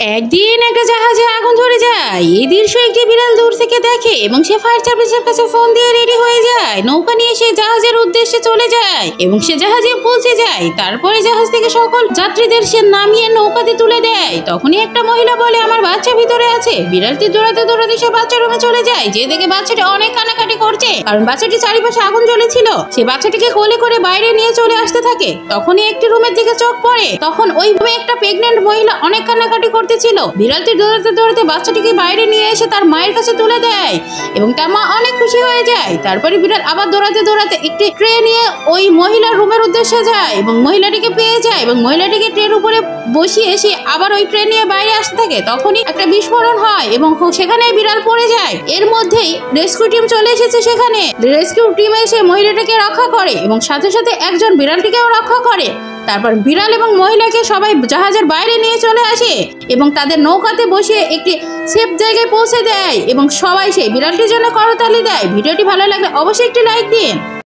একদিন একটা জাহাজে আগুন ধরে যায়। এই দৃশ্য একটি বিড়াল দূর থেকে দেখে এবং সে ফায়ার সার্ভিসের কাছে ফোন দিয়ে রেডি হয়ে যায়। নৌকা নিয়ে সে জাহাজের উদ্দেশ্যে চলে যায় এবং সে জাহাজে পৌঁছে যায়। তারপরে জাহাজ থেকে সকল যাত্রীদের সে নামিয়ে নৌকাতে তুলে দেয়। তখনই একটা মহিলা বলে, আমার বাচ্চা ভিতরে আছে। বিড়ালটি দৌড়াতে দৌড়াতে সে বাচ্চা রুমে চলে যায়, যে দেখে বাচ্চাটি অনেক কান্নাকাটি করছে, কারণ বাচ্চাটি চারিপাশে আগুন জ্বলেছিল। সে বাচ্চাটিকে কোলে করে বাইরে নিয়ে চলে আসতে থাকে। তখনই একটি রুমের দিকে চোখ পড়ে। তখন ওই রুমে একটা প্রেগনেন্ট মহিলা অনেক কান্নাকাটি করতেছিল। বিড়ালটি দৌড়াতে দৌড়াতে বাচ্চাটিকে বাইরে নিয়ে এসে তার মায়ের কাছে তুলে দেয় এবং তার মা অনেক খুশি হয়ে যায়। তারপরে বিড়াল আবার দৌড়াতে দৌড়াতে একটি ট্রে নিয়ে ওই মহিলার রুমের উদ্দেশ্যে যায় এবং মহিলাটিকে পেয়ে যায় এবং মহিলাটিকে ট্রের উপরে বসিয়ে এসে আবার ওই ট্রেন নিয়ে বাইরে আসতে থাকে। তখনই একটা বিস্ফোরণ হয় এবং সেখানে বিড়াল পড়ে যায়। এর মধ্যেই রেস্কিউ টিম চলে এসেছে। সেখানে রেস্কিউ টিম এসে মহিলাটাকে রক্ষা করে এবং সাথে সাথে একজন বিড়ালটিকেও রক্ষা করে। তারপর বিড়াল এবং মহিলাকে সবাই জাহাজের বাইরে নিয়ে চলে আসে এবং তাদের নৌকাতে বসিয়ে একটি সেফ জায়গায় পৌঁছে দেয় এবং সবাই সেই বিড়ালটির জন্য করতালি দেয়। ভিডিওটি ভালো লাগলে অবশ্যই একটি লাইক দিন।